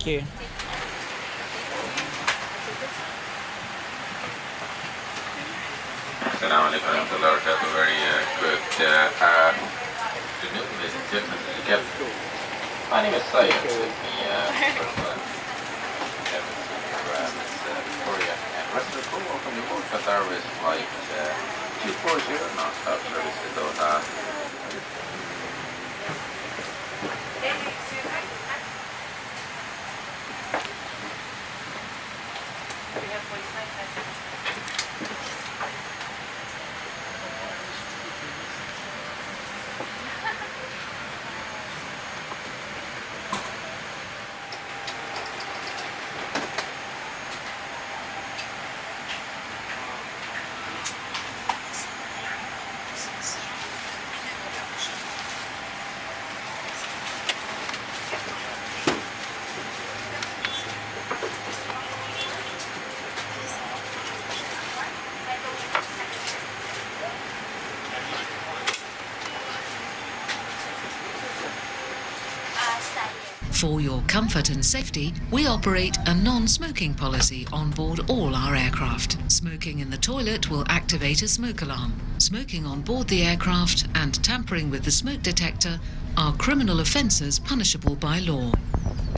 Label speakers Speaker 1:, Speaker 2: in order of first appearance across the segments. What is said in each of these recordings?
Speaker 1: Thank you.
Speaker 2: Assalamu alaikum warahmatullahi wabarakatuh. Very good afternoon, ladies and gentlemen. Again, my name is Syed. With me, Victoria and rest of the crew. Welcome to board Qatar Airways flight 240 non-stop service to Doha.
Speaker 3: For your comfort and safety, we operate a non-smoking policy on board all our aircraft. Smoking in the toilet will activate a smoke alarm. Smoking on board the aircraft and tampering with the smoke detector are criminal offences punishable by law.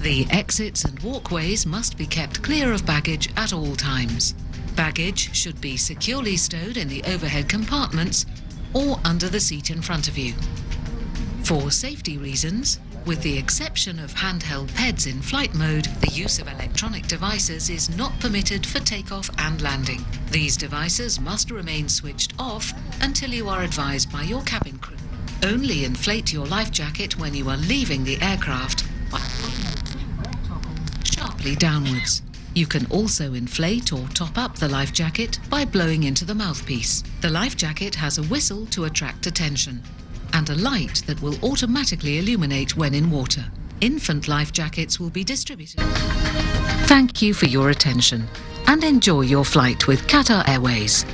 Speaker 3: The exits and walkways must be kept clear of baggage at all times. Baggage should be securely stowed in the overhead compartments or under the seat in front of you. For safety reasons, with the exception of handheld PEDs in flight mode, the use of electronic devices is not permitted for takeoff and landing. These devices must remain switched off until you are advised by your cabin crew. Only inflate your life jacket when you are leaving the aircraft by sharply downwards. You can also inflate or top up the life jacket by blowing into the mouthpiece. The life jacket has a whistle to attract attention and a light that will automatically illuminate when in water. Infant life jackets will be distributed. Thank you for your attention and enjoy your flight with Qatar Airways.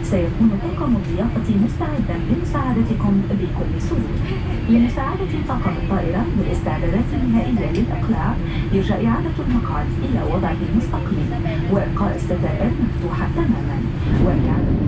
Speaker 4: سيكون طاقم الضيافة مستعدا لمساعدتكم بكل سهولة. لمساعدة طاقم الطائرة بالاستعدادات النهائية للإقلاع، يرجى إعادة المقعد إلى وضعه المستقيم وإبقاء الستائر مفتوحة تماما وإعادة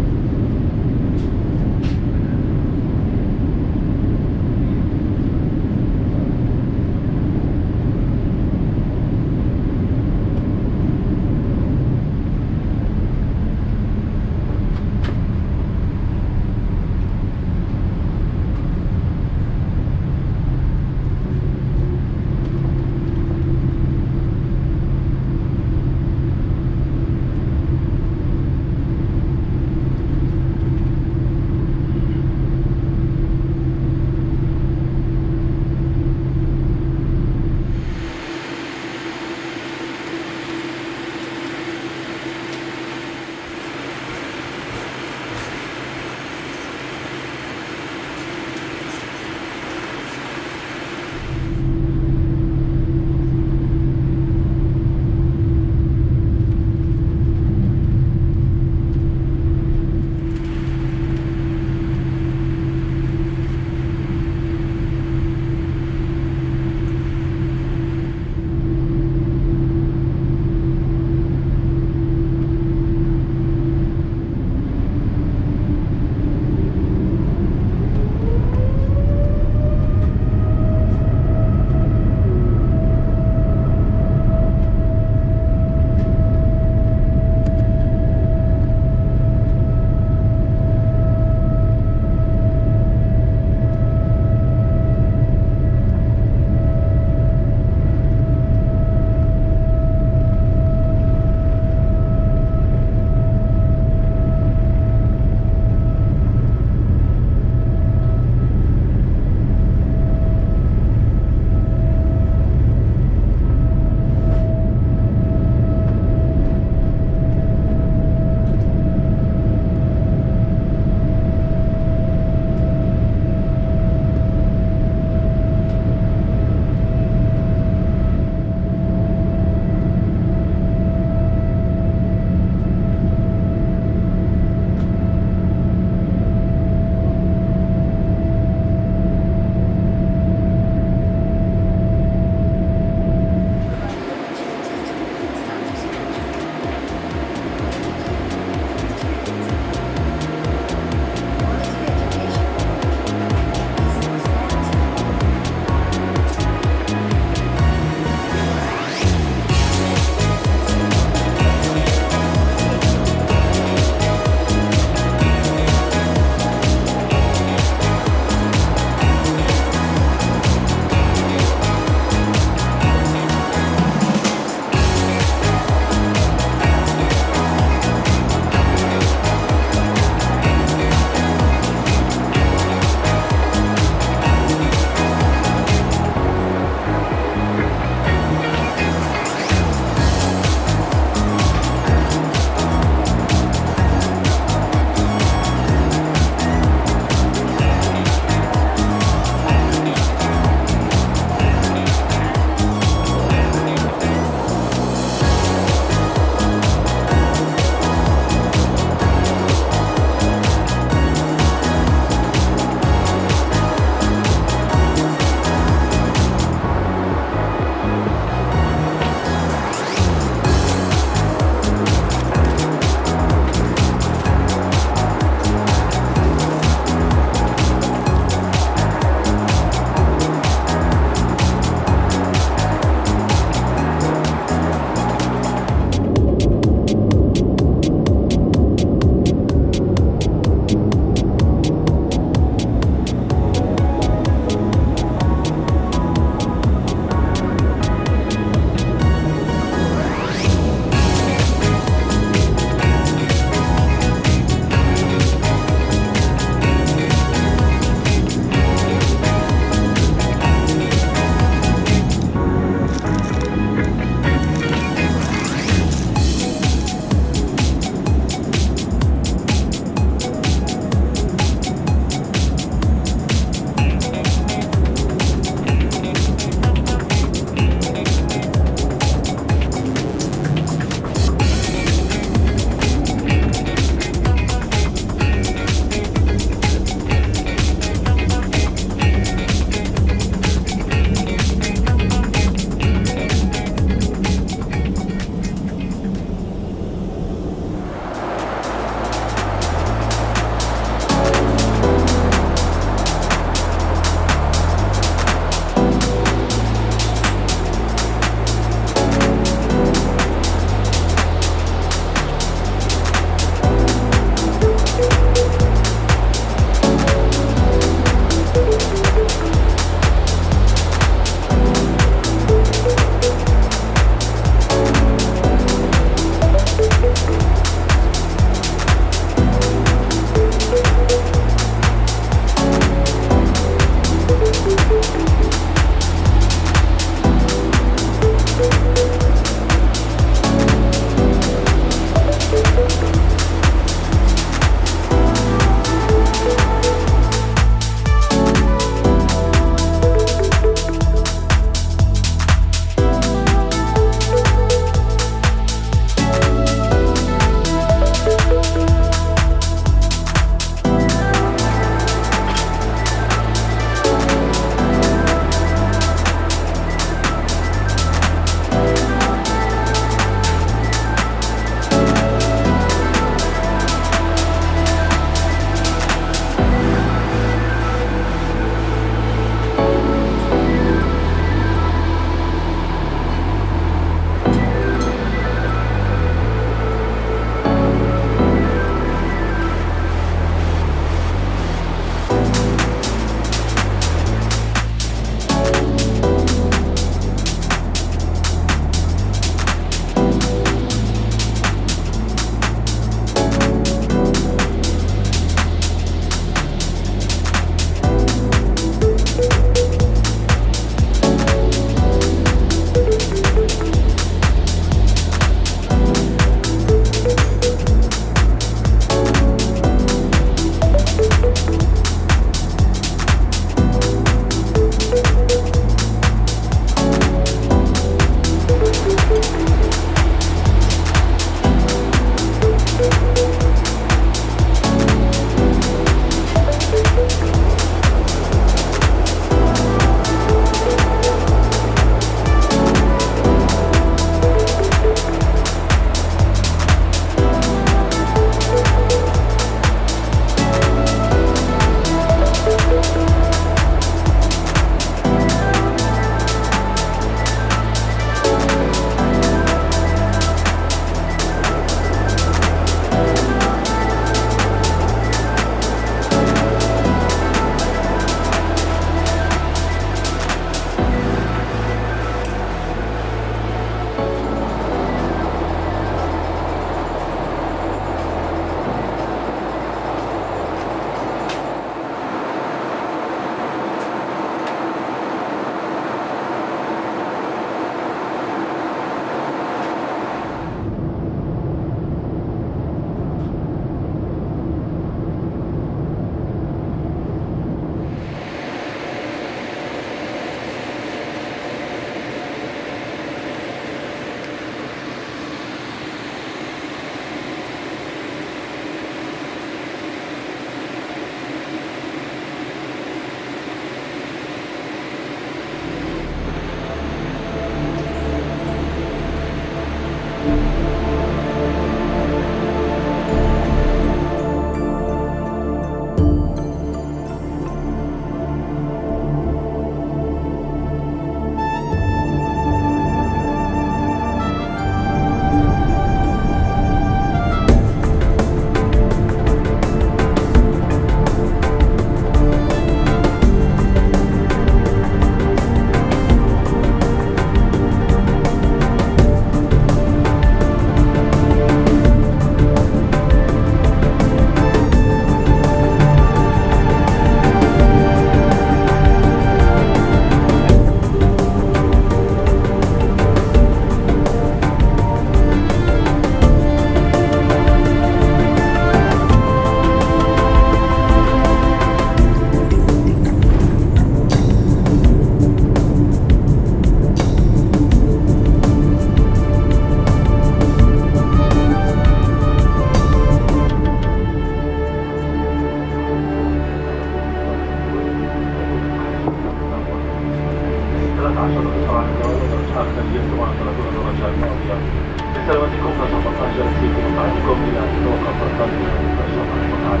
Speaker 1: سلامتكم نشاط جالسي في مقعدكم إلى أن تتوقف الطريق نشاط المقعد.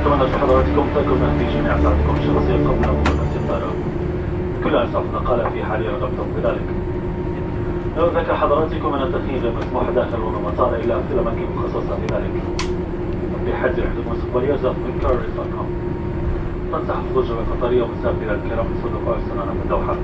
Speaker 1: كما نرجو حضراتكم تأكدوا في جميع أسعاركم الشخصية قبل وصول السفارة. كل أسعارنا قال في حال رغبتم بذلك. نذكر حضراتكم أن التدخين غير مسموح داخل المطار إلا في الأماكن المخصصة لذلك. بحجز الحدود المستقبلية زف من guitarsstate.com. تنصح الخروج بالقطرية ومسافر الكرام من فندق أرسنال في الدوحة.